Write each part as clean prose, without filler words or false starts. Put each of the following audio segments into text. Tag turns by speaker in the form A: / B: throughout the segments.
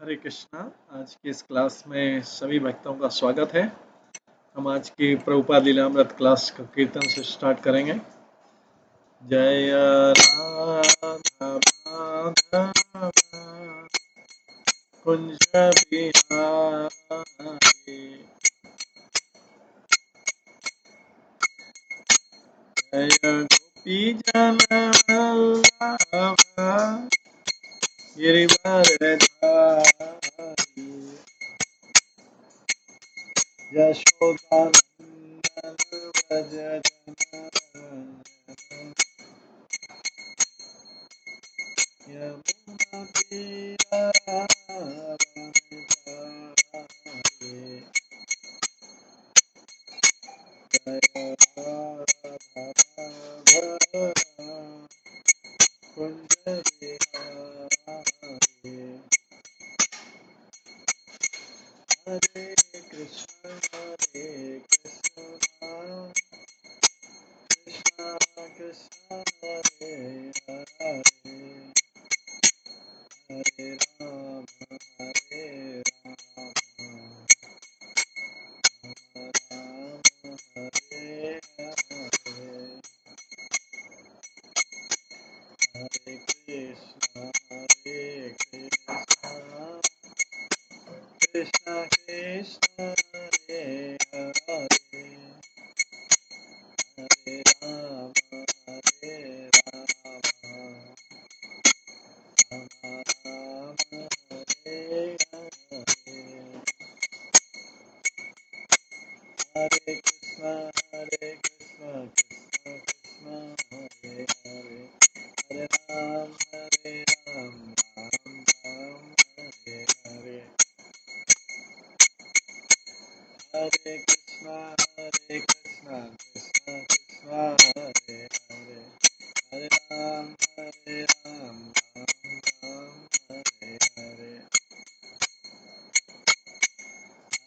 A: हरे कृष्णा। आज की इस क्लास में सभी भक्तों का स्वागत है। हम आज की प्रभुपाद लीलामृत क्लास को कीर्तन से स्टार्ट करेंगे। जय राधा माधव कुंज बिहारी, जय गोपी जन वल्लभ गिरिवरधारी, यशोदानंदन व्रज जननंदन, यमुना तीरावनचारि, जय राधामाधव कुंज बिहारी। हरे कृष्ण कृष्ण कृष्ण हरे हरे, हरे राम राम हरे हरे, हरे कृष्ण कृष्ण कृष्ण हरे हरे, हरे राम राम हरे हरे, हरे कृष्ण कृष्ण कृष्ण हरे हरे, हरे राम राम राम हरे हरे, हरे कृष्ण कृष्ण कृष्ण हरे हरे, हरे राम राम राम हरे हरे,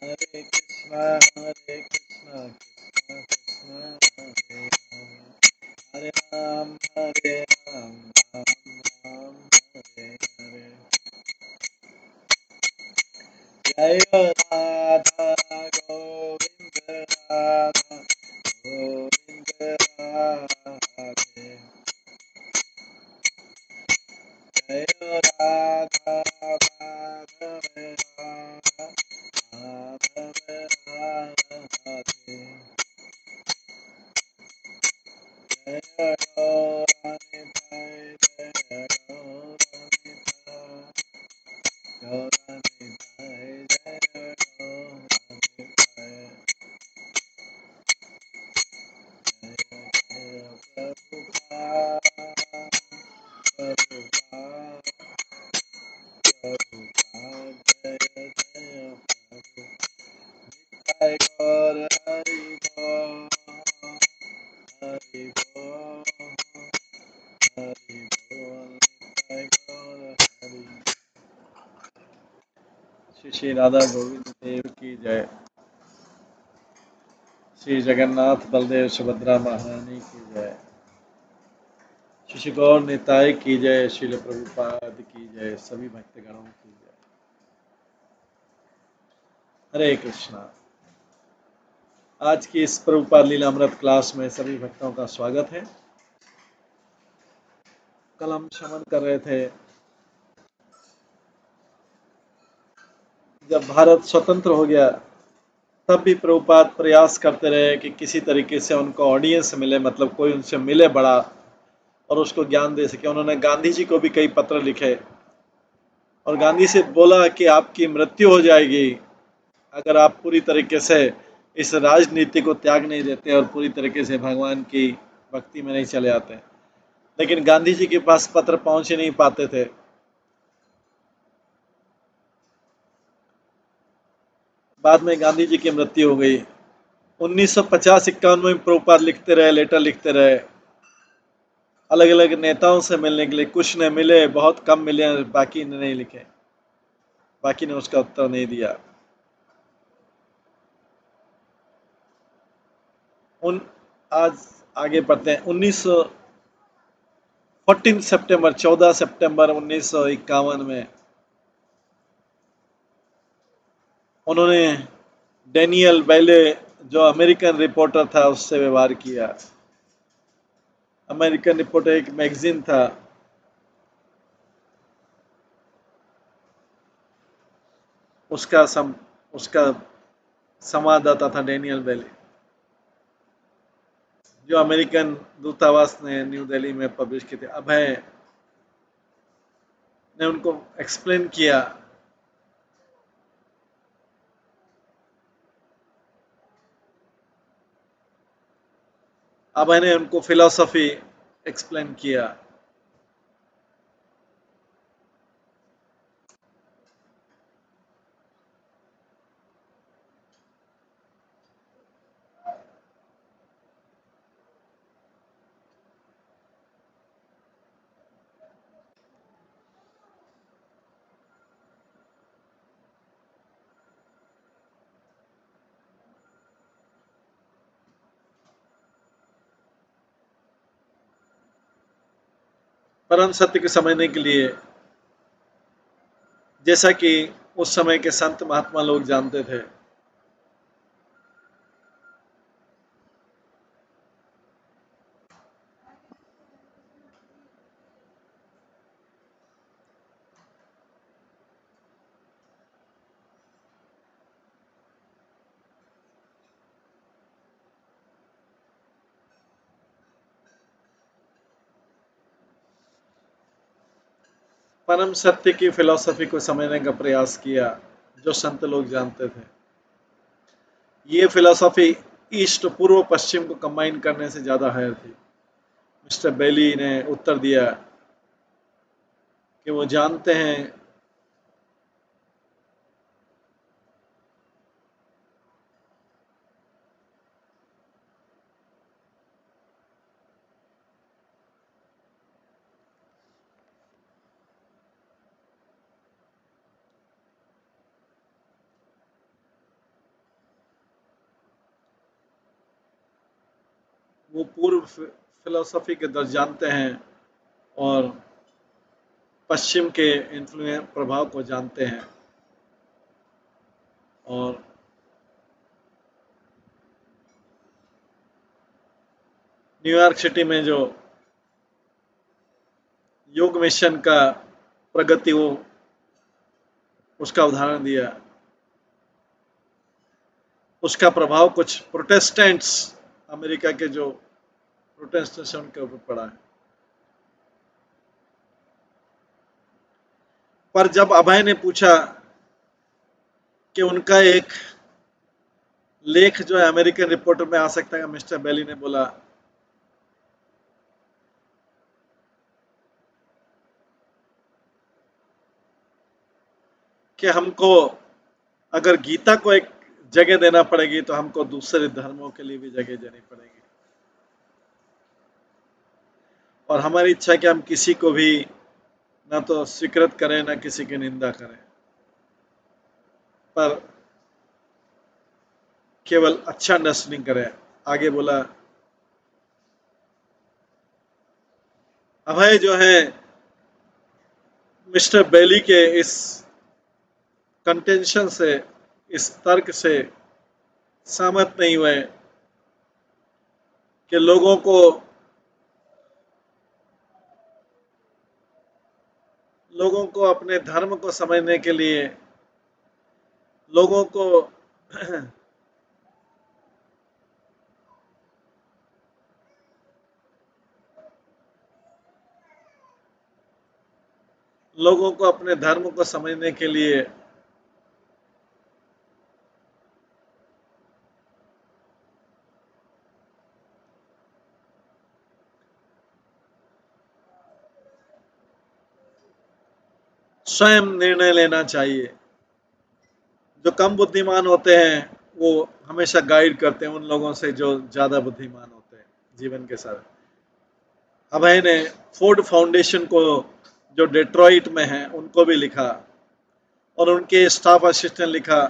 A: हरे कृष्ण कृष्ण कृष्ण हरे हरे, हरे राम राम राम हरे हरे, जय राधा गोविंद राधा गोविंद राधे, जय राधा माधव राधा माधव राधे, जय गौरनिताय जय गौरनिताय, गौरनिताय जय गौरनिताय, जय जय प्रभुपाद प्रभुपाद प्रभुपाद, जय जय प्रभु, जय गौर हरि बोल, हरि बोल, हरि बोल, जय गौर हरि। श्री श्री राधा गोविंद देव की जय। श्री जगन्नाथ बलदेव सुभद्रा महारानी की जय। श्री श्री गौर निताय की जय। श्रील प्रभुपाद की जय। सभी भक्तगणों की जय। हरे कृष्णा। आज की इस प्रभुपाद लीलामृत क्लास में सभी भक्तों का स्वागत है। कल हम श्रवण कर रहे थे जब भारत स्वतंत्र हो गया तब भी प्रभुपाद प्रयास करते रहे कि किसी तरीके से उनको ऑडियंस मिले, मतलब कोई उनसे मिले बड़ा और उसको ज्ञान दे सके। उन्होंने गांधी जी को भी कई पत्र लिखे और गांधी से बोला कि आपकी मृत्यु हो जाएगी अगर आप पूरी तरीके से इस राजनीति को त्याग नहीं देते और पूरी तरीके से भगवान की भक्ति में नहीं चले आते। लेकिन गांधी जी के पास पत्र पहुंच ही नहीं पाते थे। बाद में गांधी जी की मृत्यु हो गई। 1950-51 में प्रभुपाद लिखते रहे, लेटर लिखते रहे अलग अलग नेताओं से मिलने के लिए। कुछ ने मिले, बहुत कम मिले, बाकी ने नहीं लिखे, बाकी ने उसका उत्तर नहीं दिया। उन आज आगे बढ़ते हैं। 14 सितंबर 1951 में उन्होंने डैनियल बैले जो अमेरिकन रिपोर्टर था उससे व्यवहार किया। अमेरिकन रिपोर्टर एक मैगजीन था, उसका संवाददाता था डैनियल बैले, जो अमेरिकन दूतावास ने न्यू दिल्ली में पब्लिश किए थे। अभय ने उनको एक्सप्लेन किया अभय ने उनको फिलॉसफी एक्सप्लेन किया। परम सत्य को समझने के लिए, जैसा कि उस समय के संत महात्मा लोग जानते थे, परम सत्य की फिलॉसफी को समझने का प्रयास किया जो संत लोग जानते थे। ये फिलॉसफी ईस्ट पूर्व पश्चिम को कंबाइन करने से ज्यादा हायर थी। मिस्टर बेली ने उत्तर दिया कि वो जानते हैं वो पूर्व फिलॉसफी के दर्ज जानते हैं और पश्चिम के इन्फ्लुएंस प्रभाव को जानते हैं, और न्यूयॉर्क सिटी में जो योग मिशन का प्रगति हो उसका उदाहरण दिया। उसका प्रभाव कुछ प्रोटेस्टेंट्स, अमेरिका के जो प्रोटेस्टेंट्स हैं उनके ऊपर पड़ा है। पर जब अभय ने पूछा कि उनका एक लेख जो है अमेरिकन रिपोर्टर में आ सकता है, मिस्टर बेली ने बोला कि हमको अगर गीता को एक जगह देना पड़ेगी तो हमको दूसरे धर्मों के लिए भी जगह देनी पड़ेगी, और हमारी इच्छा है कि हम किसी को भी ना तो स्वीकृत करें ना किसी की निंदा करें, पर केवल अच्छा अंडरस्टैंडिंग करें। आगे बोला अभय जो है मिस्टर बेली के इस कंटेंशन से, इस तर्क से सहमत नहीं हुए कि लोगों को अपने धर्म को समझने के लिए, लोगों को लोगों को अपने धर्म को समझने के लिए स्वयं निर्णय लेना चाहिए। जो कम बुद्धिमान होते हैं वो हमेशा गाइड करते हैं उन लोगों से जो ज्यादा बुद्धिमान होते हैं जीवन के साथ। अभय ने फोर्ड फाउंडेशन को, जो डेट्रॉइट में है, उनको भी लिखा, और उनके स्टाफ असिस्टेंट लिखा,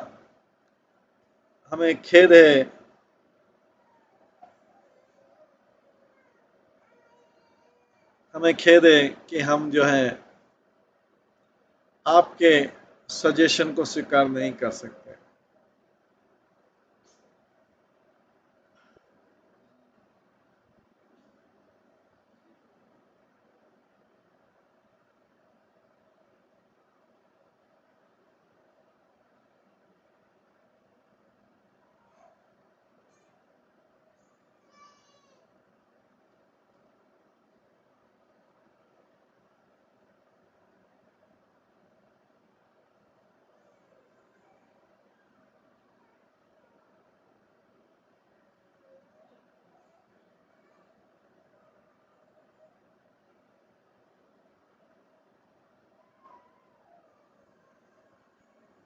A: हमें खेद है हमें खेद है कि हम जो है आपके सजेशन को स्वीकार नहीं कर सकते।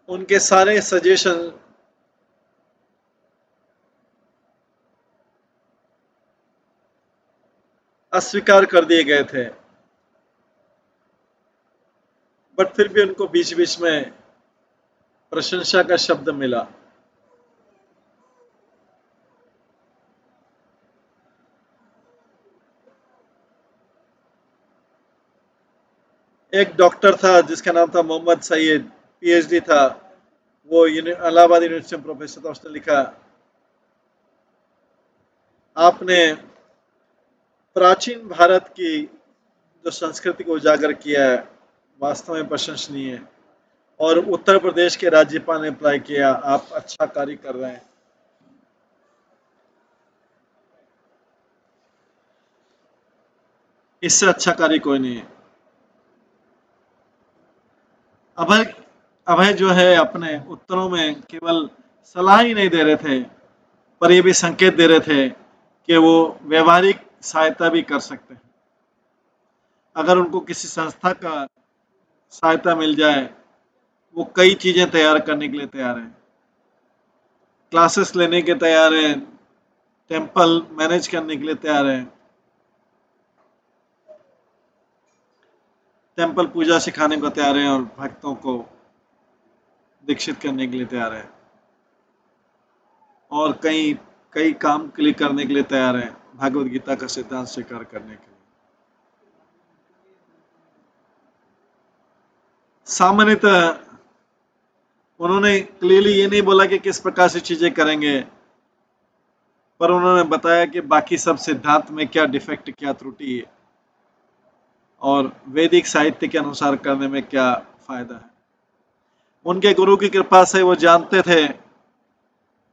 A: उनके सारे सजेशन अस्वीकार कर दिए गए थे, बट फिर भी उनको बीच बीच में प्रशंसा का शब्द मिला। एक डॉक्टर था जिसका नाम था मोहम्मद सईद, पीएचडी था, वो इलाहाबाद यूनिवर्सिटी में प्रोफेसर था। उसने लिखा, आपने प्राचीन भारत की जो संस्कृति को उजागर किया है, वास्तव में प्रशंसनीय है, और उत्तर प्रदेश के राज्यपाल ने अप्लाई किया, आप अच्छा कार्य कर रहे हैं। इससे अच्छा कार्य कोई नहीं है। अभय अभय जो है अपने उत्तरों में केवल सलाह ही नहीं दे रहे थे, पर ये भी संकेत दे रहे थे कि वो व्यवहारिक सहायता भी कर सकते हैं। अगर उनको किसी संस्था का सहायता मिल जाए, वो कई चीजें तैयार करने के लिए तैयार हैं, क्लासेस लेने के तैयार हैं, टेम्पल मैनेज करने के लिए तैयार हैं, टेम्पल पूजा सिखाने को तैयार हैं, और भक्तों को दीक्षित करने के लिए तैयार हैं, और कई कई काम के लिए करने के लिए तैयार हैं, भगवत गीता का सिद्धांत स्वीकार करने के लिए। सामान्यतः उन्होंने क्लियरली ये नहीं बोला कि किस प्रकार से चीजें करेंगे, पर उन्होंने बताया कि बाकी सब सिद्धांत में क्या डिफेक्ट, क्या त्रुटि है, और वैदिक साहित्य के अनुसार करने में क्या फायदा है। उनके गुरु की कृपा से वो जानते थे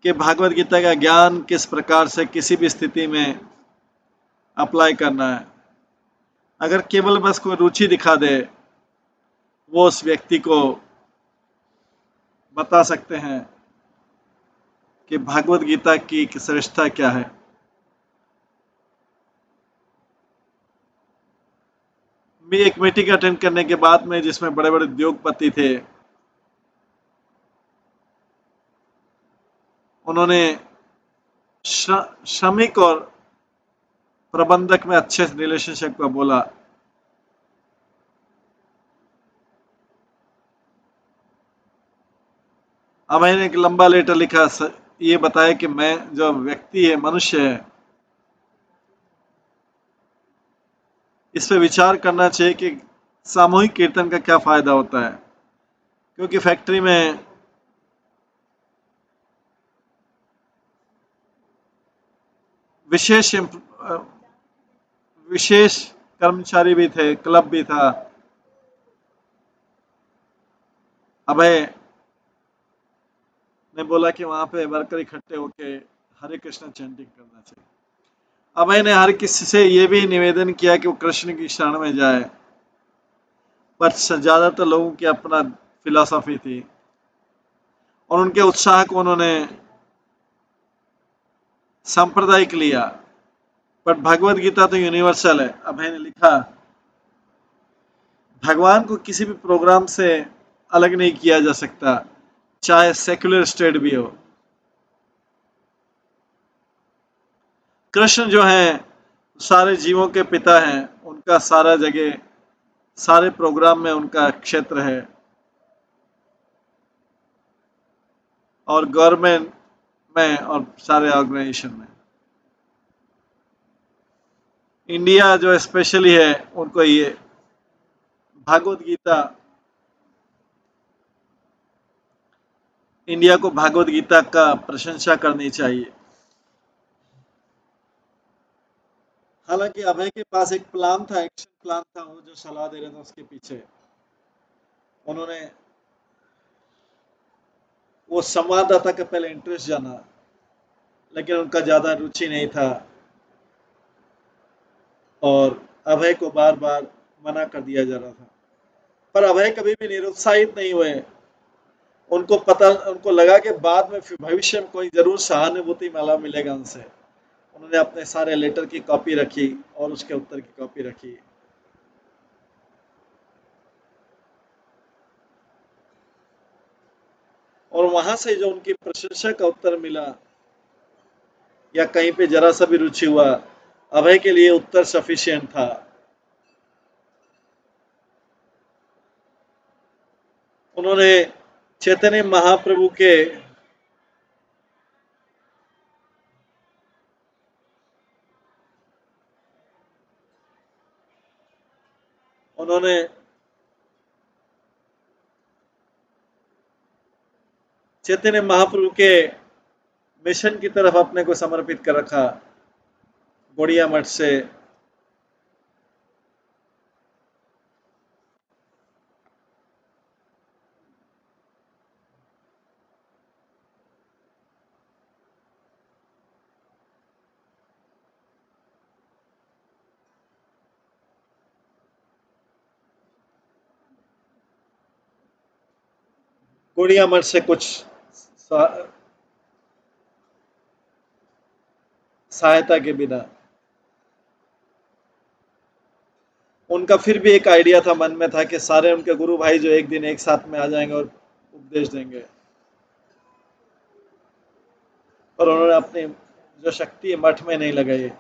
A: कि भागवत गीता का ज्ञान किस प्रकार से किसी भी स्थिति में अप्लाई करना है। अगर केवल बस कोई रुचि दिखा दे, वो उस व्यक्ति को बता सकते हैं कि भागवत गीता की श्रेष्ठता क्या है। मैं एक मीटिंग अटेंड करने के बाद में, जिसमें बड़े बड़े उद्योगपति थे, उन्होंने श्रमिक और प्रबंधक में अच्छे रिलेशनशिप का बोला। अब मैंने एक लंबा लेटर लिखा, ये बताया कि मैं जो व्यक्ति है, मनुष्य है, इस पे विचार करना चाहिए कि सामूहिक कीर्तन का क्या फायदा होता है। क्योंकि फैक्ट्री में विशेष विशेष कर्मचारी भी थे, क्लब भी था। अभय ने बोला कि वहां पे वर्कर इकट्ठे होके हरे कृष्ण चैंटिंग करना चाहिए। अभय ने हर किसी से ये भी निवेदन किया कि वो कृष्ण की शरण में जाए, पर ज्यादातर लोगों की अपना फिलॉसफी थी, और उनके उत्साह को उन्होंने सांप्रदायिक लिया। पर भगवत गीता तो यूनिवर्सल है। अभय ने लिखा, भगवान को किसी भी प्रोग्राम से अलग नहीं किया जा सकता, चाहे सेक्युलर स्टेट भी हो। कृष्ण जो है सारे जीवों के पिता हैं, उनका सारा जगह, सारे प्रोग्राम में उनका क्षेत्र है, और गवर्नमेंट में और सारे ऑर्गेनाइजेशन में। इंडिया जो स्पेशली है, उनको ये भागवत गीता, इंडिया को भागवत गीता का प्रशंसा करनी चाहिए। हालांकि अभय के पास एक प्लान था, एक्शन प्लान था, वो जो सलाह दे रहे थे उसके पीछे उन्होंने वो संवाददाता का पहले इंटरेस्ट जाना, लेकिन उनका ज्यादा रुचि नहीं था, और अभय को बार बार मना कर दिया जा रहा था। पर अभय कभी भी निरुत्साहित नहीं हुए। उनको लगा कि बाद में भविष्य में कोई जरूर सहानुभूति माला मिलेगा उनसे। उन्होंने अपने सारे लेटर की कॉपी रखी और उसके उत्तर की कॉपी रखी। और वहां से जो उनकी प्रशंसा का उत्तर मिला या कहीं पे जरा सा भी रुचि हुआ, अभय के लिए उत्तर सफिशिएंट था। उन्होंने चैतन्य महाप्रभु के उन्होंने चैतन्य महाप्रभु के मिशन की तरफ अपने को समर्पित कर रखा गौड़िया मठ से। गौड़िया मठ से कुछ सहायता के बिना उनका फिर भी एक आइडिया था, मन में था कि सारे उनके गुरु भाई जो एक दिन एक साथ में आ जाएंगे और उपदेश देंगे, और उन्होंने अपनी जो शक्ति मठ में नहीं लगाई।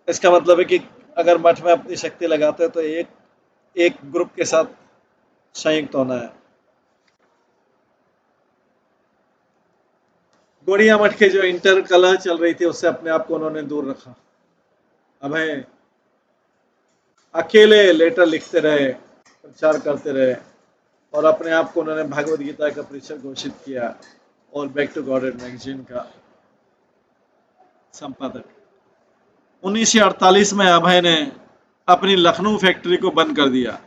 A: इसका मतलब है कि अगर मठ में अपनी शक्ति लगाते हैं तो एक एक ग्रुप के साथ संयुक्त होना है। गौड़िया मठ के जो इंटर कलह चल रही थी उससे अपने आप को उन्होंने दूर रखा। अभय अकेले लेटर लिखते रहे, प्रचार करते रहे, और अपने आप को उन्होंने भगवद गीता का प्रीचर घोषित किया और बैक टू गॉडेड मैगजीन का संपादक। 1948 में अभय ने अपनी लखनऊ फैक्ट्री को बंद कर दिया।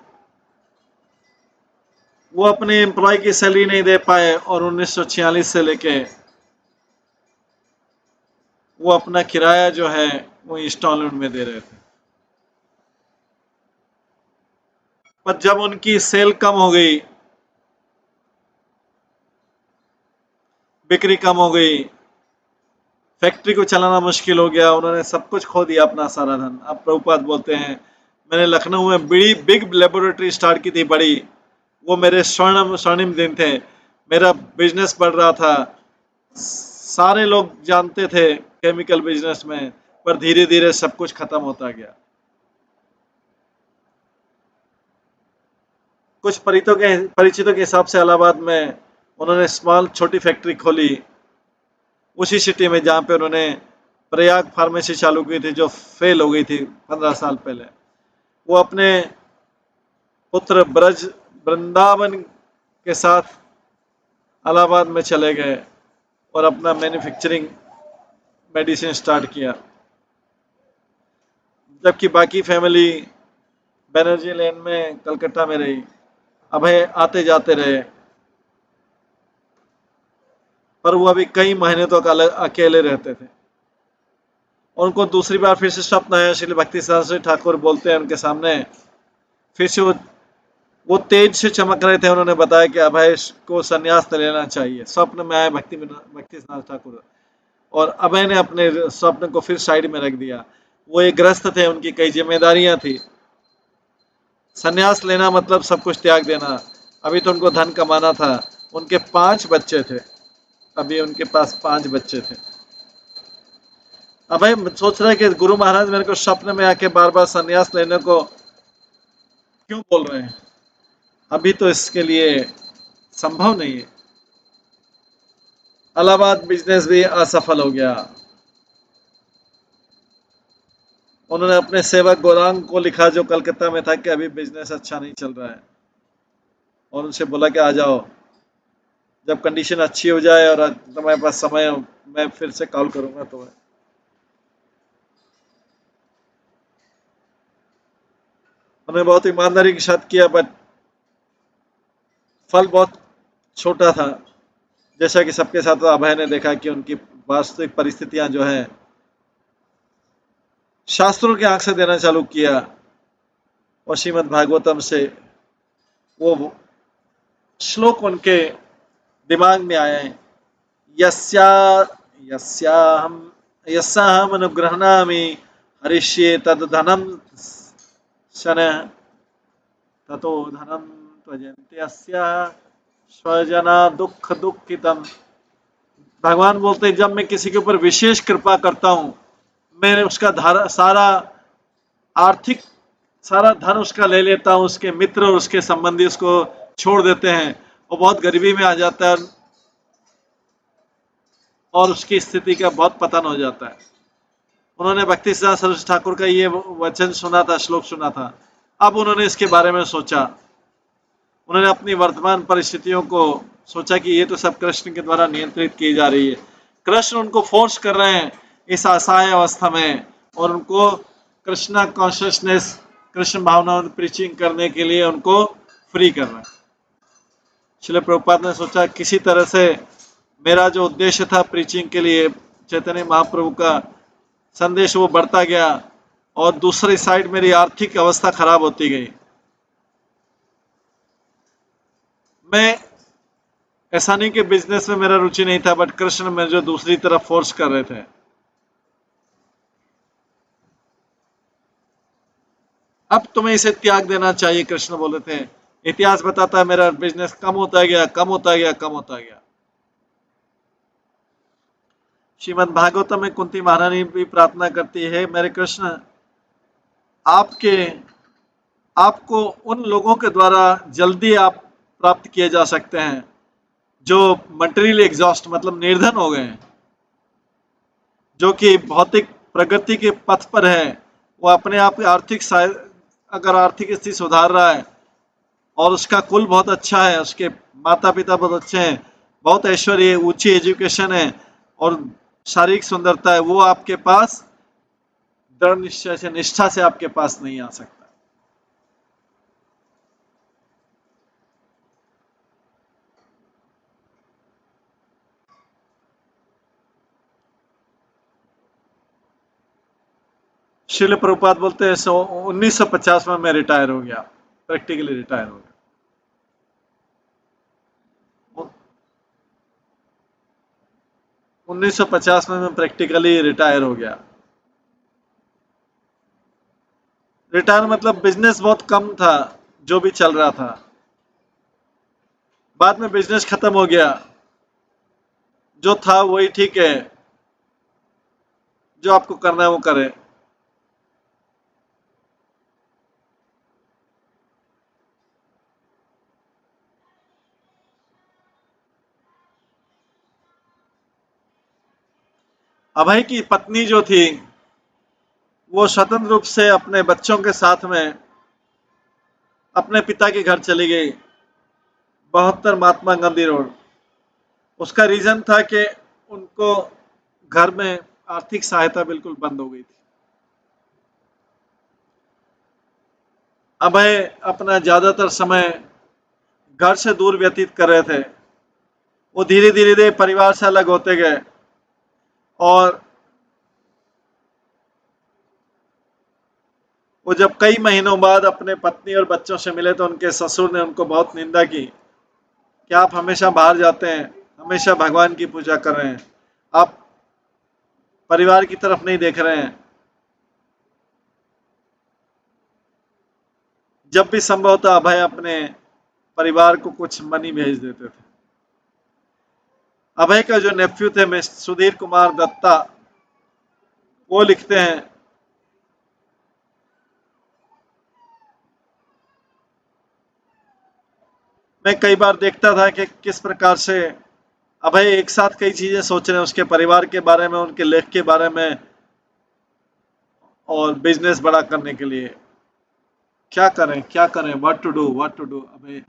A: वो अपने एम्प्लॉय की सैलरी नहीं दे पाए और 1946 से लेके वो अपना किराया जो है वो इंस्टॉलमेंट में दे रहे थे। पर जब उनकी सेल कम हो गई, बिक्री कम हो गई, फैक्ट्री को चलाना मुश्किल हो गया, उन्होंने सब कुछ खो दिया, अपना सारा धन। अब प्रभुपाद बोलते हैं, मैंने लखनऊ में बड़ी बिग लेबोरेटरी स्टार्ट की थी, बड़ी, वो मेरे स्वर्णिम दिन थे, मेरा बिजनेस बढ़ रहा था, सारे लोग जानते थे केमिकल बिजनेस में, पर धीरे धीरे सब कुछ खत्म होता गया। कुछ परिचितों के हिसाब से इलाहाबाद में उन्होंने छोटी फैक्ट्री खोली, उसी सिटी में जहाँ पे उन्होंने प्रयाग फार्मेसी चालू की थी जो फेल हो गई थी 15 साल पहले। वो अपने पुत्र ब्रज वृंदावन के साथ इलाहाबाद में चले गए और अपना मैन्युफैक्चरिंग मेडिसिन स्टार्ट किया, जबकि बाकी फैमिली बैनर्जी लेन में कलकत्ता में रही। अभय आते जाते रहे, पर वो अभी कई महीने तक अकेले रहते थे। उनको दूसरी बार फिर से स्वप्न आया। श्री भक्ति सिद्धांत ठाकुर बोलते हैं उनके सामने, फिर से वो तेज से चमक रहे थे। उन्होंने बताया कि अभय को संन्यास लेना चाहिए। स्वप्न में आए भक्ति सिद्धांत ठाकुर, और अभय ने अपने स्वप्न को फिर साइड में रख दिया। वो एक ग्रस्त थे, उनकी कई जिम्मेदारियां थी। संन्यास लेना मतलब सब कुछ त्याग देना। अभी तो उनको धन कमाना था। उनके 5 बच्चे थे, अभी उनके पास 5 बच्चे थे। अभय सोच रहे कि गुरु महाराज मेरे को स्वप्न में आके बार बार संन्यास लेने को क्यों बोल रहे हैं, अभी तो इसके लिए संभव नहीं है। इलाहाबाद बिजनेस भी असफल हो गया। उन्होंने अपने सेवक गौरांग को लिखा जो कलकत्ता में था कि अभी बिजनेस अच्छा नहीं चल रहा है, और उनसे बोला कि आ जाओ, जब कंडीशन अच्छी हो जाए और तुम्हारे पास समय हो मैं फिर से कॉल करूंगा तुम्हें। उन्होंने बहुत ईमानदारी के साथ किया, बट फल बहुत छोटा था। जैसा कि सबके साथ अभय ने देखा कि उनकी वास्तविक परिस्थितियां जो है शास्त्रों की आंख से देना चालू किया, और श्रीमद् भागवतम से वो श्लोक उनके दिमाग में आए, यस्या यस्याहम यस्याहम अनुग्रहणामि हरिष्ये तद धनम शन ततो धनम त्यजन्त्यस्य स्वजना दुख दुखितम। भगवान बोलते हैं जब मैं किसी के ऊपर विशेष कृपा करता हूं, मैं उसका आर्थिक सारा धन उसका ले लेता हूं, उसके मित्र और उसके संबंधी उसको छोड़ देते हैं, वो बहुत गरीबी में आ जाता है और उसकी स्थिति का बहुत पतन हो जाता है। उन्होंने भक्ति सिद्धांत सरस्वती ठाकुर का ये वचन सुना था, श्लोक सुना था। अब उन्होंने इसके बारे में सोचा, उन्होंने अपनी वर्तमान परिस्थितियों को सोचा कि ये तो सब कृष्ण के द्वारा नियंत्रित की जा रही है। कृष्ण उनको फोर्स कर रहे हैं इस असहाय अवस्था में, और उनको कृष्णा कॉन्शियसनेस, कृष्ण भावना प्रीचिंग करने के लिए उनको फ्री कर रहे हैं। श्रील प्रभुपाद ने सोचा किसी तरह से मेरा जो उद्देश्य था प्रीचिंग के लिए, चैतन्य महाप्रभु का संदेश, वो बढ़ता गया और दूसरी साइड मेरी आर्थिक अवस्था खराब होती गई। मैं ऐसा नहीं कि बिजनेस में मेरा रुचि नहीं था, बट कृष्ण में जो दूसरी तरफ फोर्स कर रहे थे। अब तुम्हें इसे त्याग देना चाहिए, कृष्ण बोले थे। इतिहास बताता है मेरा बिजनेस कम होता गया, कम होता गया, कम होता गया। श्रीमद् भागवतम में कुंती महारानी भी प्रार्थना करती है, मेरे कृष्ण आपको उन लोगों के द्वारा जल्दी आप प्राप्त किए जा सकते हैं जो मटेरियल एग्जॉस्ट मतलब निर्धन हो गए हैं, जो कि भौतिक प्रगति के पथ पर है। वो अपने आप अगर आर्थिक स्थिति सुधार रहा है और उसका कुल बहुत अच्छा है, उसके माता पिता बहुत अच्छे हैं, बहुत ऐश्वर्य, ऊंची एजुकेशन है और शारीरिक सुंदरता है, वो आपके पास दृढ़ निश्चय से, निष्ठा से आपके पास नहीं आ सकता। श्रील प्रभुपाद बोलते हैं 1950 में मैं रिटायर हो गया, प्रैक्टिकली रिटायर हो गया। 1950 में मैं प्रैक्टिकली रिटायर हो गया। रिटायर मतलब बिजनेस बहुत कम था जो भी चल रहा था, बाद में बिजनेस खत्म हो गया, जो था वही ठीक है, जो आपको करना है वो करें। अभय की पत्नी जो थी वो स्वतंत्र रूप से अपने बच्चों के साथ में अपने पिता के घर चली गई, 72 महात्मा गांधी रोड। उसका रीजन था कि उनको घर में आर्थिक सहायता बिल्कुल बंद हो गई थी। अभय अपना ज्यादातर समय घर से दूर व्यतीत कर रहे थे। वो धीरे धीरे परिवार से अलग होते गए और वो जब कई महीनों बाद अपने पत्नी और बच्चों से मिले तो उनके ससुर ने उनको बहुत निंदा की कि आप हमेशा बाहर जाते हैं, हमेशा भगवान की पूजा कर रहे हैं, आप परिवार की तरफ नहीं देख रहे हैं। जब भी संभव होता अभय अपने परिवार को कुछ मनी भेज देते थे। अभय का जो नेफ्यू थे मिस्टर सुधीर कुमार दत्ता, वो लिखते हैं, मैं कई बार देखता था कि किस प्रकार से अभय एक साथ कई चीजें सोच रहे हैं, उसके परिवार के बारे में, उनके लेख के बारे में और बिजनेस बड़ा करने के लिए। क्या करें, व्हाट टू डू। अभय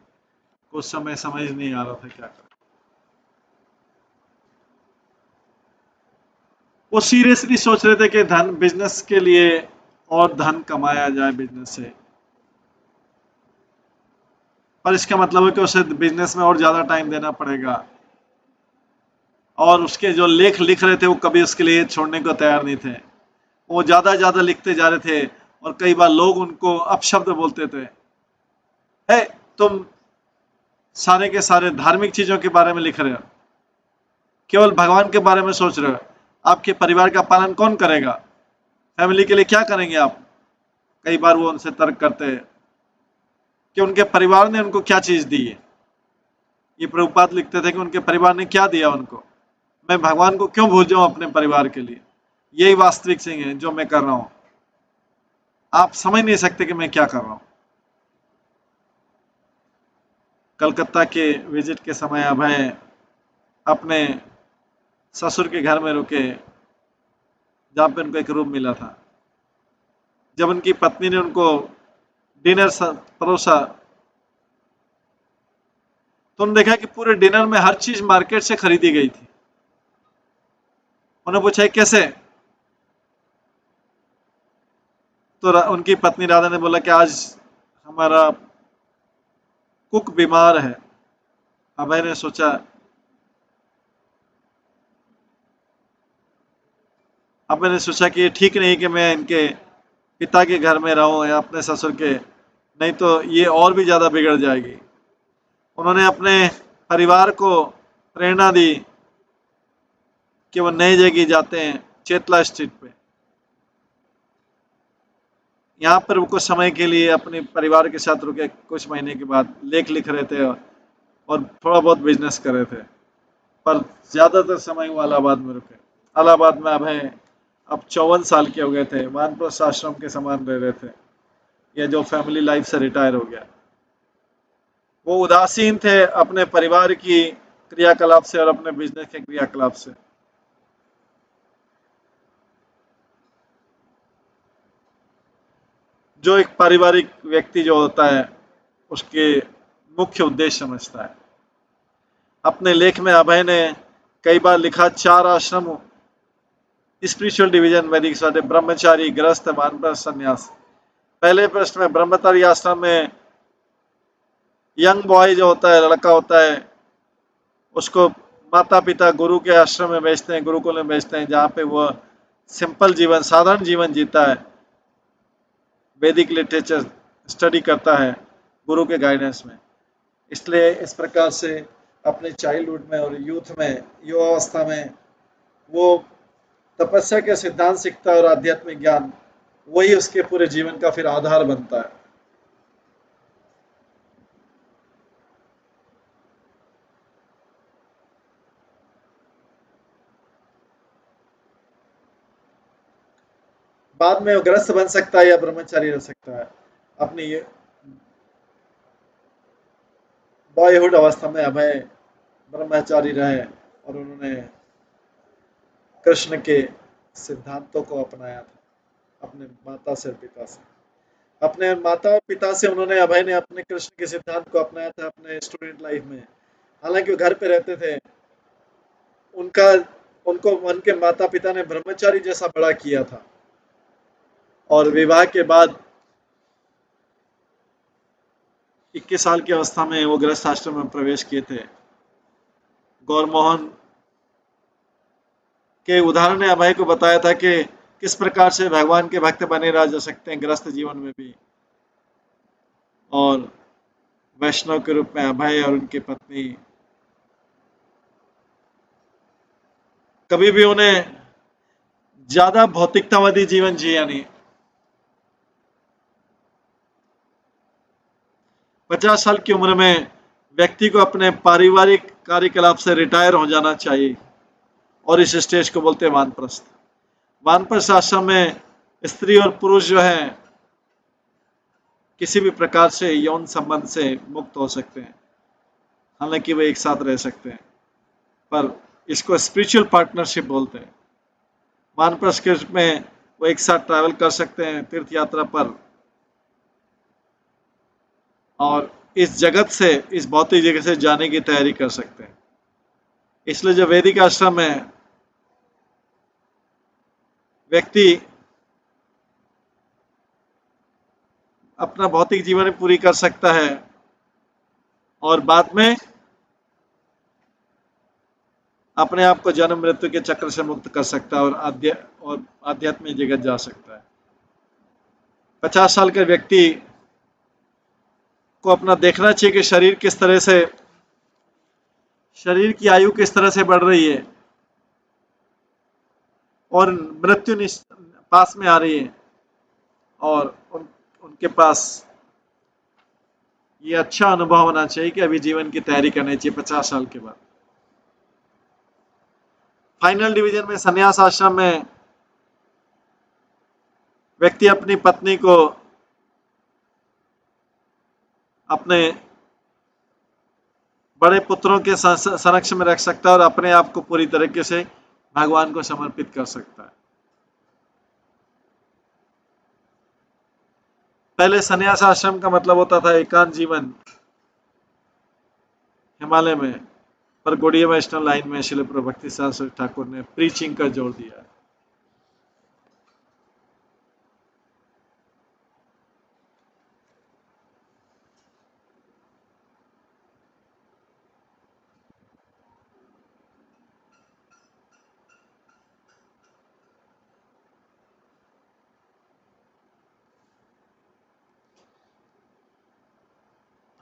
A: कुछ समय समझ नहीं आ रहा था क्या करें। वो सीरियसली सोच रहे थे कि धन बिजनेस के लिए और धन कमाया जाए बिजनेस से, पर इसका मतलब है कि उसे बिजनेस में और ज्यादा टाइम देना पड़ेगा, और उसके जो लेख लिख रहे थे वो कभी उसके लिए छोड़ने को तैयार नहीं थे। वो ज्यादा लिखते जा रहे थे और कई बार लोग उनको अपशब्द बोलते थे, हे तुम सारे के सारे धार्मिक चीजों के बारे में लिख रहे हो, केवल भगवान के बारे में सोच रहे हो, आपके परिवार का पालन कौन करेगा, फैमिली के लिए क्या करेंगे आप। कई बार वो उनसे तर्क करते हैं। कि उनके परिवार ने उनको क्या चीज दी है। ये प्रभुपाद लिखते थे कि उनके परिवार ने क्या दिया उनको, मैं भगवान को क्यों भूल जाऊं अपने परिवार के लिए। यही वास्तविक सिंह है जो मैं कर रहा हूं। आप समझ नहीं सकते कि मैं क्या कर रहा हूं। कलकत्ता के विजिट के समय अभय अपने ससुर के घर में रुके, जहां पे उनको एक रूम मिला था। जब उनकी पत्नी ने उनको डिनर परोसा, तो उन्होंने देखा कि पूरे डिनर में हर चीज मार्केट से खरीदी गई थी। उन्होंने पूछा कैसे, तो उनकी पत्नी राधा ने बोला कि आज हमारा कुक बीमार है। अभय ने सोचा, कि ये ठीक नहीं कि मैं इनके पिता के घर में रहूं या अपने ससुर के, नहीं तो ये और भी ज्यादा बिगड़ जाएगी। उन्होंने अपने परिवार को प्रेरणा दी कि वो नई जगह जाते हैं, चेतला स्ट्रीट पे। यहाँ पर वो कुछ समय के लिए अपने परिवार के साथ रुके। कुछ महीने के बाद लेख लिख रहे थे और थोड़ा बहुत बिजनेस कर रहे थे, पर ज्यादातर समय वो इलाहाबाद में रुके। इलाहाबाद में अब 54 साल के हो गए थे, वानप्रस्थ आश्रम के समान रह रहे थे। ये जो फैमिली लाइफ से रिटायर हो गया, वो उदासीन थे अपने परिवार की क्रियाकलाप से और अपने बिजनेस के क्रियाकलाप से। जो एक पारिवारिक व्यक्ति जो होता है, उसके मुख्य उद्देश्य समझता है। अपने लेख में अभय ने कई बार लिखा 4 आश्रम स्पिरिचुअल डिवीजन वैदिक साधे, ब्रह्मचारी, गृहस्थ, वानप्रस्थ, संन्यास। पहले प्रश्न में ब्रह्मचारी आश्रम में यंग बॉय जो होता है, लड़का होता है, उसको माता पिता गुरु के आश्रम में भेजते हैं, गुरुकुल में भेजते हैं, जहाँ पे वह सिंपल जीवन, साधारण जीवन जीता है, वैदिक लिटरेचर स्टडी करता है गुरु के गाइडेंस में। इसलिए इस प्रकार से अपने चाइल्डहुड में और यूथ में, युवावस्था में, वो तपस्या के सिद्धांत सीखता है और आध्यात्मिक ज्ञान, वही उसके पूरे जीवन का फिर आधार बनता है। बाद में वो ग्रस्त बन सकता है या ब्रह्मचारी रह सकता है। अपनी बॉयहुड अवस्था में अभय ब्रह्मचारी रहे और उन्होंने कृष्ण के सिद्धांतों को अपनाया था अपने माता से और पिता से। अपने माता और पिता से उन्होंने, अभय ने अपने कृष्ण के सिद्धांत को अपनाया था अपने स्टूडेंट लाइफ में। हालांकि वो घर पे रहते थे, उनका उनको उनके माता पिता ने ब्रह्मचारी जैसा बड़ा किया था, और विवाह के बाद 21 साल की अवस्था में वो गृहस्थ आश्रम में प्रवेश किए थे। गौरमोहन के उदाहरण ने अभय को बताया था कि किस प्रकार से भगवान के भक्त बने रह जा सकते हैं गृहस्थ जीवन में भी। और वैष्णव के रूप में अभय और उनकी पत्नी कभी भी उन्हें ज्यादा भौतिकतावादी जीवन जिया नहीं। 50 साल की उम्र में व्यक्ति को अपने पारिवारिक कार्यकलाप से रिटायर हो जाना चाहिए, और इस स्टेज को बोलते हैं वानप्रस्थ। वानप्रस्थ आश्रम में स्त्री और पुरुष जो है किसी भी प्रकार से यौन संबंध से मुक्त हो सकते हैं, हालांकि वे एक साथ रह सकते हैं, पर इसको स्पिरिचुअल पार्टनरशिप बोलते हैं। वानप्रस्थ के रूप में वो एक साथ ट्रैवल कर सकते हैं तीर्थ यात्रा पर, और इस जगत से, इस भौतिक जगत से जाने की तैयारी कर सकते हैं। इसलिए जो वैदिक आश्रम है, व्यक्ति अपना भौतिक जीवन पूरी कर सकता है और बाद में अपने आप को जन्म मृत्यु के चक्र से मुक्त कर सकता है और आध्यात्मिक जगत जा सकता है। 50 साल के व्यक्ति को अपना देखना चाहिए कि शरीर की आयु किस तरह से बढ़ रही है और मृत्यु पास में आ रही है, और उनके पास ये अच्छा अनुभव होना चाहिए कि अभी जीवन की तैयारी करनी चाहिए 50 साल के बाद। फाइनल डिवीजन में संन्यास आश्रम में व्यक्ति अपनी पत्नी को अपने बड़े पुत्रों के समक्ष में रख सकता है और अपने आप को पूरी तरीके से भगवान को समर्पित कर सकता है। पहले संन्यास आश्रम का मतलब होता था एकांत जीवन हिमालय में, पर गौड़ीय वैष्णव लाइन में श्रील प्रभु भक्ति सिद्धांत ठाकुर ने प्रीचिंग का जोर दिया।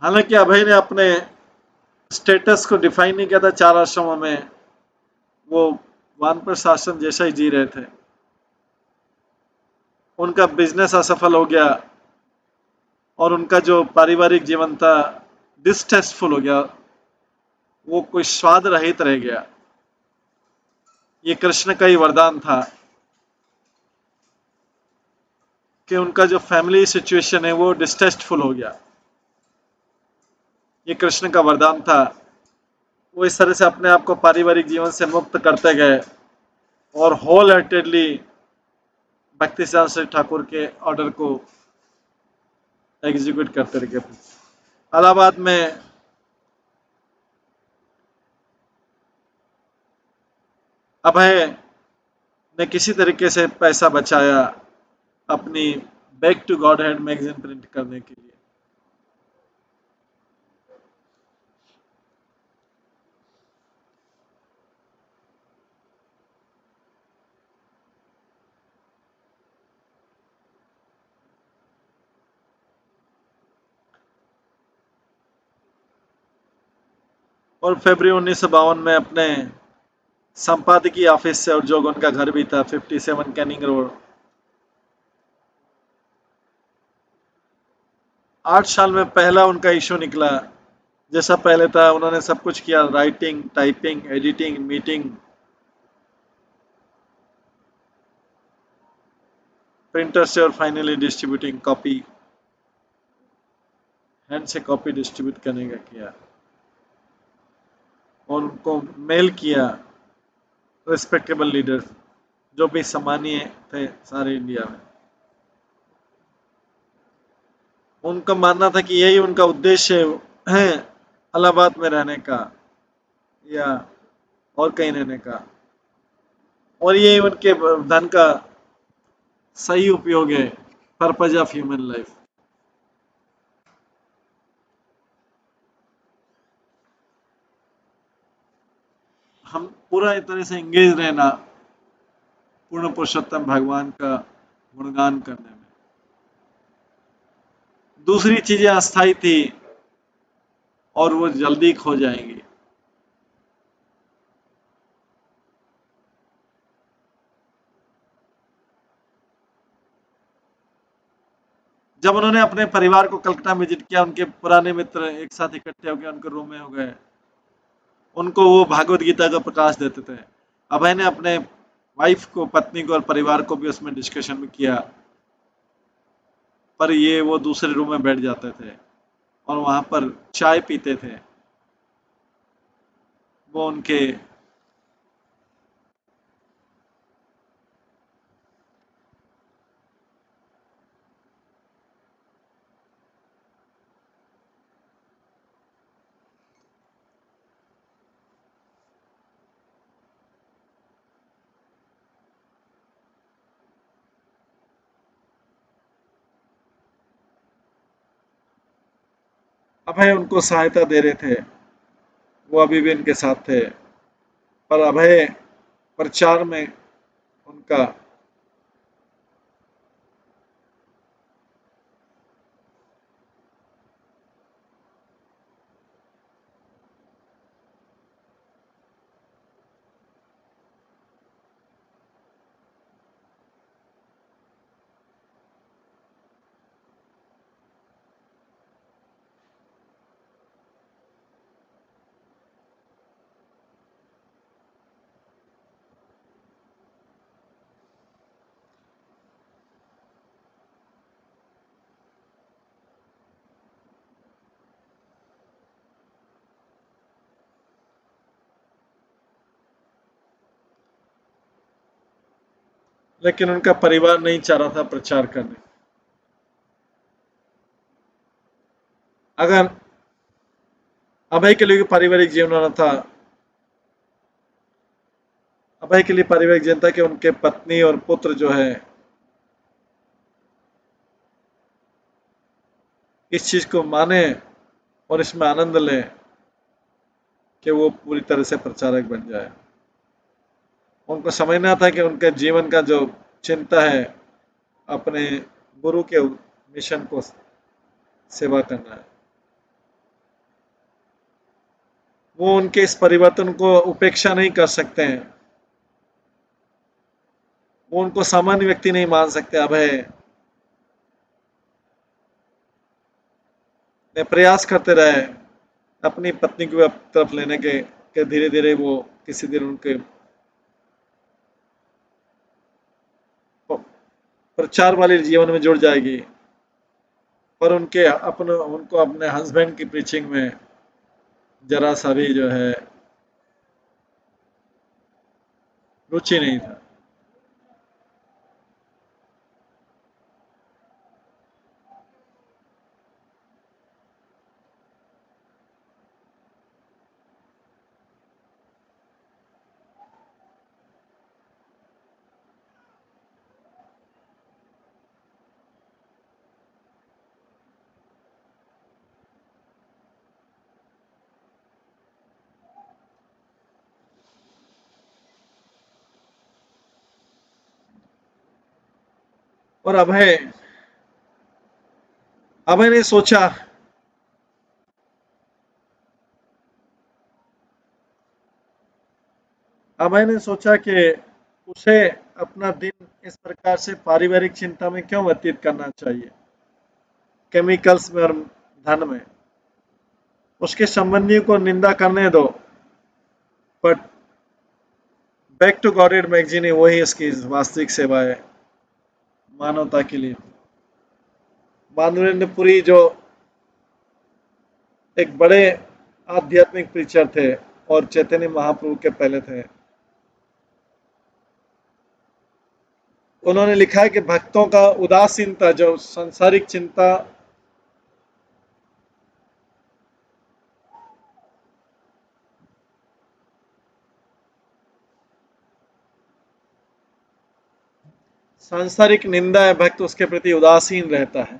A: हालांकि अभय ने अपने स्टेटस को डिफाइन नहीं किया था 4 आश्रमों में, वो वानप्रस्थ आश्रम जैसा ही जी रहे थे। उनका बिजनेस असफल हो गया और उनका जो पारिवारिक जीवन था डिस्टेस्टफुल हो गया, वो कोई स्वाद रहित रह गया। ये कृष्ण का ही वरदान था कि उनका जो फैमिली सिचुएशन है वो डिस्टेस्टफुल हो गया। ये कृष्ण का वरदान था। वो इस तरह से अपने आप को पारिवारिक जीवन से मुक्त करते गए और होल हार्टेडली भक्ति सिद्धांत ठाकुर के ऑर्डर को एग्जीक्यूट करते रहे। इलाहाबाद में अभय ने किसी तरीके से पैसा बचाया अपनी back to Godhead magazine print करने के लिए। और फरवरी 1952 में अपने संपादकीय ऑफिस से, और जो उनका घर भी था 57 कैनिंग रोड, 8 साल में पहला उनका इशू निकला। जैसा पहले था उन्होंने सब कुछ किया, writing, typing, editing, meeting, printer से, और फाइनली डिस्ट्रीब्यूटिंग कॉपी, हैंड से कॉपी डिस्ट्रीब्यूट करने का किया और उनको मेल किया रिस्पेक्टेबल लीडर्स जो भी सम्मानीय थे सारे इंडिया में। उनका मानना था कि यही उनका उद्देश्य है इलाहाबाद में रहने का या और कहीं रहने का, और यही उनके धन का सही उपयोग है, पर्पज ऑफ ह्यूमन लाइफ। हम पूरा एक तरह से इंगेज रहना पूर्ण पुरुषोत्तम भगवान का गुणगान करने में। दूसरी चीजें अस्थाई थी और वो जल्दी खो जाएंगी। जब उन्होंने अपने परिवार को कलकत्ता विजिट किया, उनके पुराने मित्र एक साथ इकट्ठे हो गए, उनके रूम में हो गए, उनको वो भागवत गीता का प्रकाश देते थे। अभय ने अपने वाइफ को, पत्नी को और परिवार को भी उसमें डिस्कशन में किया, पर ये वो दूसरे रूम में बैठ जाते थे और वहां पर चाय पीते थे। वो उनके अभय उनको सहायता दे रहे थे, वो अभी भी उनके साथ थे, पर अभय प्रचार में उनका लेकिन उनका परिवार नहीं चाह रहा था प्रचार करने। अगर अभय के लिए पारिवारिक जीवन होना था, अभय के लिए पारिवारिक जीवन था कि उनके पत्नी और पुत्र जो है इस चीज को माने और इसमें आनंद लें कि वो पूरी तरह से प्रचारक बन जाए। उनको समझना था कि उनके जीवन का जो चिंता है अपने गुरु के मिशन को सेवा करना है। वो उनके इस परिवर्तन को उपेक्षा नहीं कर सकते हैं, वो उनको सामान्य व्यक्ति नहीं मान सकते। अभय ने प्रयास करते रहे अपनी पत्नी को तरफ लेने के धीरे धीरे वो किसी दिन उनके प्रचार वाले जीवन में जुड़ जाएगी, पर उनको अपने हस्बैंड की प्रीचिंग में जरा सा भी जो है रुचि नहीं था। और अभय ने सोचा अभय ने सोचा कि उसे अपना दिन इस प्रकार से पारिवारिक चिंता में क्यों व्यतीत करना चाहिए, केमिकल्स में और धन में। उसके संबंधियों को निंदा करने दो, but back to Godhead magazine वही इसकी वास्तविक सेवा है मानवता के लिए। माधवेंद्रपुरी जो एक बड़े आध्यात्मिक प्रीचर थे और चैतन्य महाप्रभु के पहले थे, उन्होंने लिखा है कि भक्तों का उदासीनता, जो सांसारिक चिंता सांसारिक निंदा है, भक्त उसके प्रति उदासीन रहता है।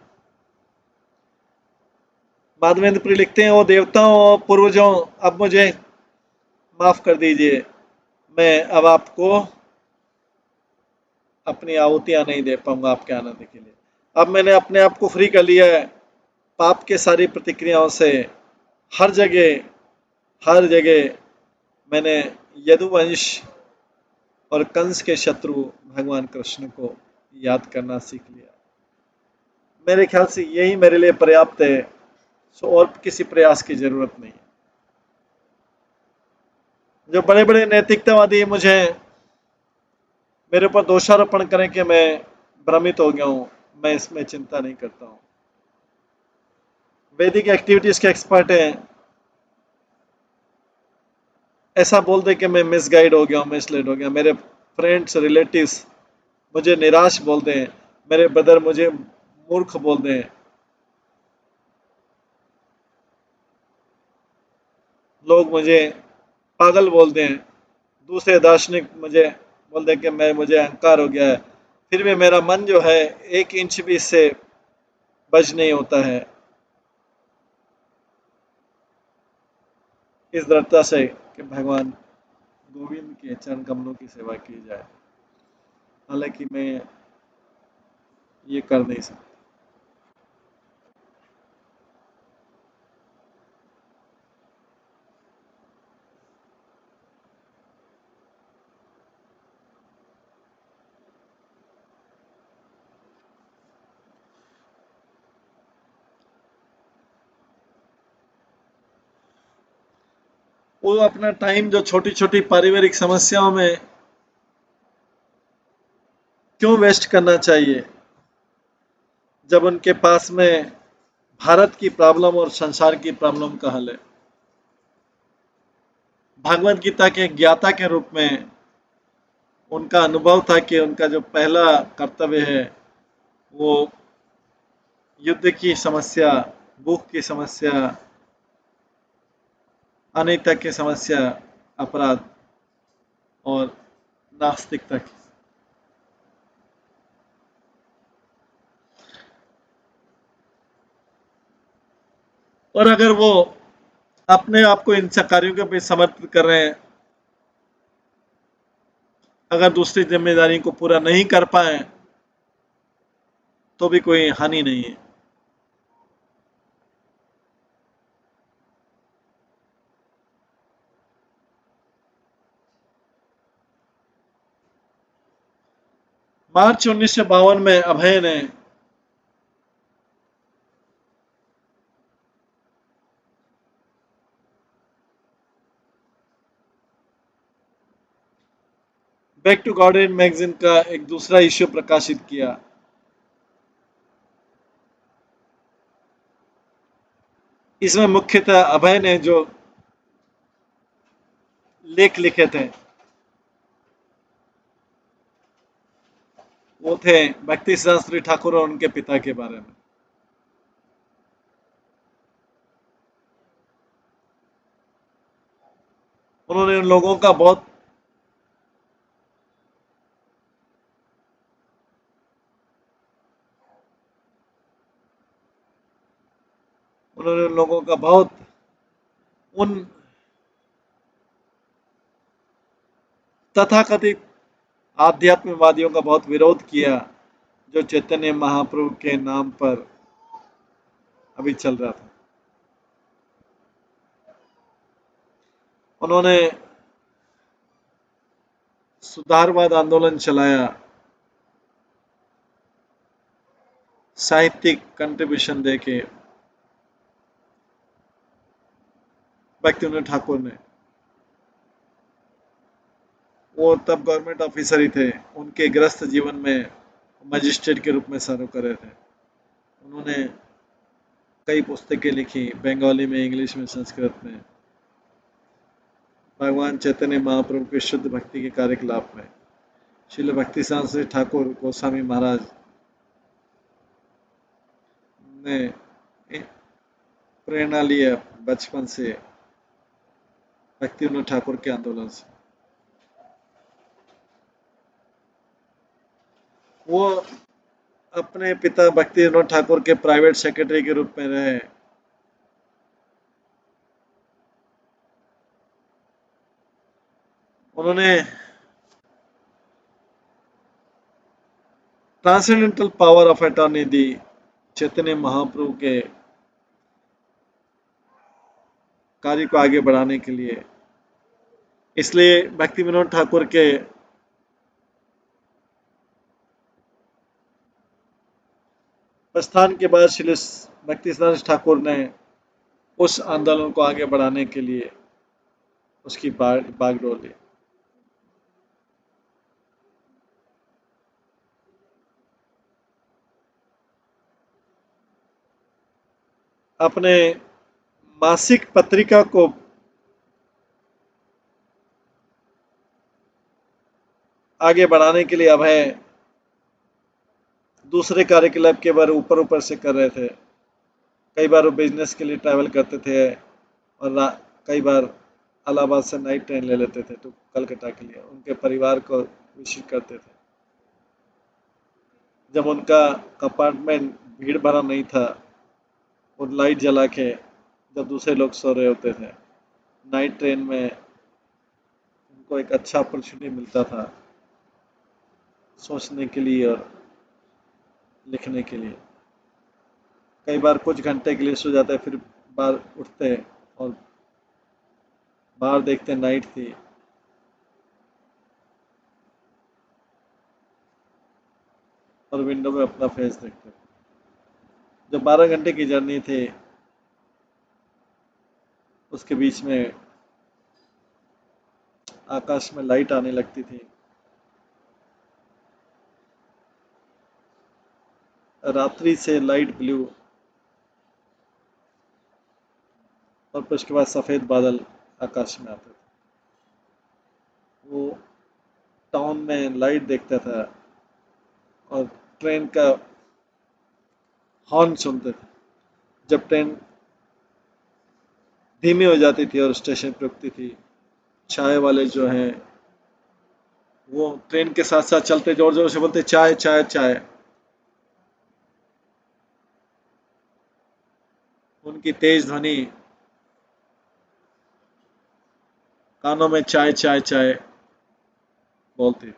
A: माधवेंद्रपुरी लिखते हैं, वो देवताओं और पूर्वजों, अब मुझे माफ कर दीजिए, मैं अब आपको अपनी आहुतियां नहीं दे पाऊंगा आपके आनंद के लिए। अब मैंने अपने आप को फ्री कर लिया है पाप के सारी प्रतिक्रियाओं से। हर जगह मैंने यदुवंश और कंस के शत्रु भगवान कृष्ण को याद करना सीख लिया। मेरे ख्याल से यही मेरे लिए पर्याप्त है, सो और किसी प्रयास की जरूरत नहीं है। जो बड़े बड़े नैतिकतावादी मुझे मेरे ऊपर दोषारोपण करें कि मैं भ्रमित हो गया हूं, मैं इसमें चिंता नहीं करता हूं। वैदिक एक्टिविटीज के एक्सपर्ट हैं, ऐसा बोल दे कि मैं मिसगाइड हो गया हूं, मिसलेड हो गया। मेरे फ्रेंड्स रिलेटिव्स मुझे निराश बोलते हैं, मेरे ब्रदर मुझे मूर्ख बोलते हैं, लोग मुझे पागल बोलते हैं, दूसरे दार्शनिक मुझे बोलते हैं कि मुझे अहंकार हो गया है, फिर भी मेरा मन जो है 1 इंच भी इससे बच नहीं होता है इस दृढ़ता से कि भगवान गोविंद के चरण कमलों की सेवा की जाए। हालांकि मैं ये कर नहीं सकता। वो अपना टाइम जो छोटी छोटी पारिवारिक समस्याओं में क्यों वेस्ट करना चाहिए, जब उनके पास में भारत की प्रॉब्लम और संसार की प्रॉब्लम का हल है। भगवत गीता के ज्ञाता के रूप में उनका अनुभव था कि उनका जो पहला कर्तव्य है वो युद्ध की समस्या, भूख की समस्या, अनैतिक की समस्या, अपराध और नास्तिकता की। और अगर वो अपने आप को इन कार्यों के प्रति समर्पित कर रहे हैं, अगर दूसरी जिम्मेदारी को पूरा नहीं कर पाए तो भी कोई हानि नहीं है। मार्च 1952 में अभय ने बैक टू गार्डन मैगजीन का एक दूसरा इश्यू प्रकाशित किया। इसमें मुख्यतः अभय ने जो लेख लिखे थे वो थे भक्ति शास्त्री ठाकुर और उनके पिता के बारे में। उन्होंने उन लोगों का बहुत उन्होंने उन लोगों का बहुत उन तथाकथित आध्यात्मवादियों का बहुत विरोध किया जो चैतन्य महाप्रभु के नाम पर अभी चल रहा था। उन्होंने सुधारवाद आंदोलन चलाया, साहित्यिक कंट्रीब्यूशन देके भक्तिविनोद ठाकुर ने। वो तब गवर्नमेंट ऑफिसर ही थे, उनके गृहस्थ जीवन में मजिस्ट्रेट के रूप में सर्व कर रहे थे। उन्होंने कई पुस्तकें लिखी, बंगाली में, इंग्लिश में, संस्कृत में, भगवान चैतन्य महाप्रभु के शुद्ध भक्ति के कार्यकलाप में। श्रील भक्ति शास्त्री ठाकुर गोस्वामी महाराज ने प्रेरणा लिया बचपन से भक्तिविनोद ठाकुर के आंदोलन से। वो अपने पिता भक्तिविनोद ठाकुर के प्राइवेट सेक्रेटरी के रूप में रहे। उन्होंने ट्रांसेंडेंटल पावर ऑफ अटॉर्नी दी चैतन्य महाप्रभु के कार्य को आगे बढ़ाने के लिए। इसलिए भक्ति विनोद ठाकुर के प्रस्थान के बाद श्री भक्ति सिद्धांत ठाकुर ने उस आंदोलन को आगे बढ़ाने के लिए उसकी बागडोर ली। अपने मासिक पत्रिका को आगे बढ़ाने के लिए अभय दूसरे कार्यकलाप के बारे ऊपर ऊपर से कर रहे थे। कई बार वो बिजनेस के लिए ट्रैवल करते थे और कई बार इलाहाबाद से नाइट ट्रेन ले लेते थे तो कलकत्ता के लिए उनके परिवार को विजिट करते थे। जब उनका अपार्टमेंट भीड़ भरा नहीं था, वो लाइट जला के जब दूसरे लोग सो रहे होते थे, नाइट ट्रेन में उनको एक अच्छा अपॉर्चुनिटी मिलता था सोचने के लिए और लिखने के लिए। कई बार कुछ घंटे के लिए सो जाते, फिर बार उठते और बाहर देखते नाइट थी। और विंडो में अपना फेस देखते। जब 12 घंटे की जर्नी थी उसके बीच में आकाश में लाइट आने लगती थी। रात्रि से लाइट ब्लू और फिर उसके बाद सफ़ेद बादल आकाश में आते थे। वो टाउन में लाइट देखता था और ट्रेन का हॉर्न सुनते थे। जब ट्रेन धीमी हो जाती थी और स्टेशन पे रुकती थी, चाय वाले जो हैं वो ट्रेन के साथ साथ चलते जोर जोर से बोलते चाय चाय चाय। उनकी तेज ध्वनि कानों में चाय चाय चाय बोलती थी।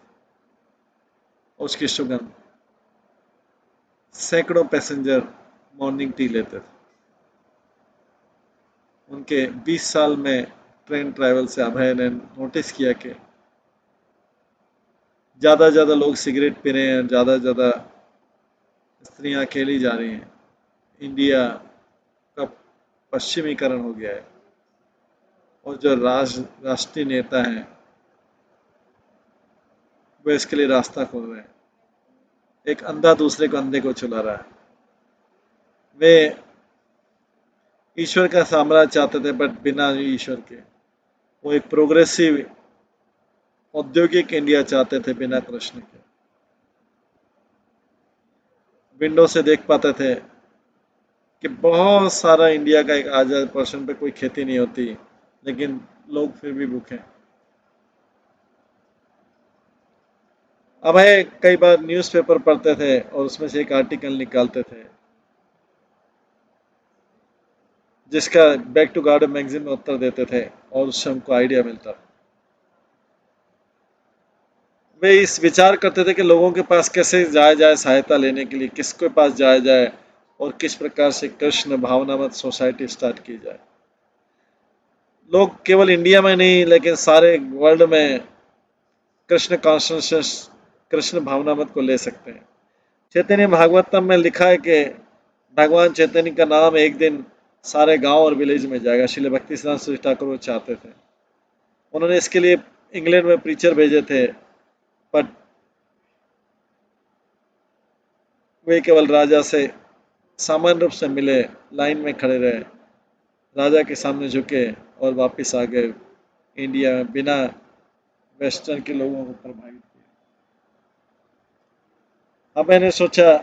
A: उसकी सुगंध, सैकड़ों पैसेंजर मॉर्निंग टी लेते थे। उनके 20 साल में ट्रेन ट्रैवल से अभय ने नोटिस किया कि ज़्यादा ज़्यादा लोग सिगरेट पी रहे हैं, ज़्यादा ज़्यादा स्त्रियां अकेली जा रही हैं। इंडिया का पश्चिमीकरण हो गया है और जो राष्ट्रीय नेता हैं वो इसके लिए रास्ता खोल रहे हैं। एक अंधा दूसरे को अंधे को चला रहा है। वे ईश्वर का साम्राज्य चाहते थे बट बिना ईश्वर के। वो एक प्रोग्रेसिव औद्योगिक इंडिया चाहते थे बिना कृष्ण के। विंडो से देख पाते थे कि बहुत सारा इंडिया का एक आजाद पर्सन पे कोई खेती नहीं होती, लेकिन लोग फिर भी भूखे। अब है कई बार न्यूज़पेपर पढ़ते थे और उसमें से एक आर्टिकल निकालते थे जिसका बैक टू गार्डन मैगजीन में उत्तर देते थे और उससे हमको आइडिया मिलता था। वे इस विचार करते थे कि लोगों के पास कैसे जाया जाए सहायता लेने के लिए, किसके पास जाया जाए और किस प्रकार से कृष्ण भावनामत सोसाइटी स्टार्ट की जाए। लोग केवल इंडिया में नहीं लेकिन सारे वर्ल्ड में कृष्ण कॉन्शियसनेस, कृष्ण भावनामत को ले सकते हैं। चैतन्य भागवतम में लिखा है कि भगवान चैतन्य का नाम एक दिन सारे गांव और विलेज में जाएगा। श्रील भक्ति सिद्धांत सूरी ठाकुर वो चाहते थे। उन्होंने इसके लिए इंग्लैंड में प्रीचर भेजे थे, बट वे केवल राजा से सामान्य रूप से मिले, लाइन में खड़े रहे, राजा के सामने झुके और वापस आ गए इंडिया में बिना वेस्टर्न के लोगों को प्रभावित किए। अब मैंने सोचा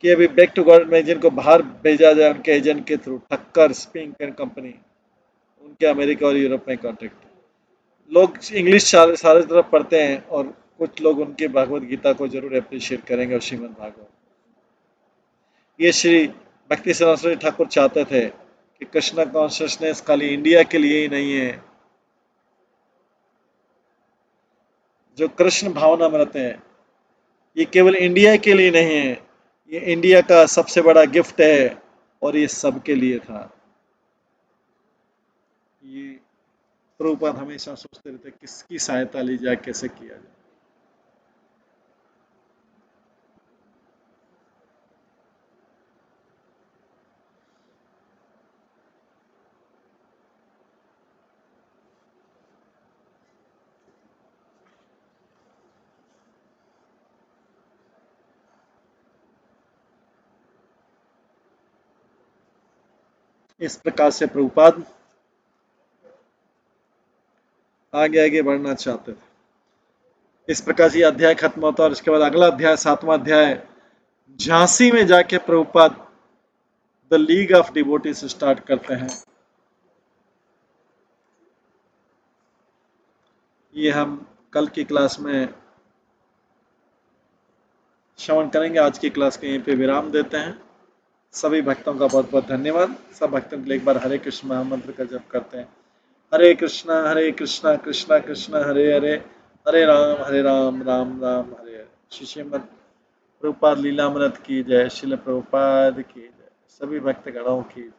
A: कि अभी बैक टू गॉड मैगजीन को बाहर भेजा जाए उनके एजेंट के through, Thakkar Spink and company, उनके अमेरिका और यूरोप में कॉन्टेक्ट। लोग इंग्लिश सारे सारे तरफ पढ़ते हैं और कुछ लोग उनकी भागवत गीता को जरूर अप्रिशिएट करेंगे और श्रीमद् भागवत। ये श्री भक्ति सरस्वती ठाकुर चाहते थे कि कृष्णा कॉन्शियसनेस खाली इंडिया के लिए ही नहीं है। जो कृष्ण भावना में रहते हैं ये केवल इंडिया के लिए नहीं है, ये इंडिया का सबसे बड़ा गिफ्ट है और ये सबके लिए था। ये प्रभुपाद हमेशा सोचते रहते किसकी सहायता ली जाए, कैसे किया जाए। इस प्रकार से प्रभुपाद आगे आगे बढ़ना चाहते थे। इस प्रकार से अध्याय खत्म होता है और इसके बाद अगला अध्याय 7वां अध्याय झांसी में जाके Prabhupada the league of devotees start करते हैं। ये हम कल की क्लास में श्रवण करेंगे। आज की क्लास के यहीं पे विराम देते हैं। सभी भक्तों का बहुत बहुत धन्यवाद। सब भक्तों के लिए एक बार हरे कृष्ण महामंत्र का जप करते हैं। हरे कृष्णा कृष्णा कृष्णा हरे हरे, हरे राम राम राम हरे हरे। श्रीमद् प्रभुपाद लीलामृत की जय। श्रील प्रभुपाद की जय। सभी भक्त गणों की जय।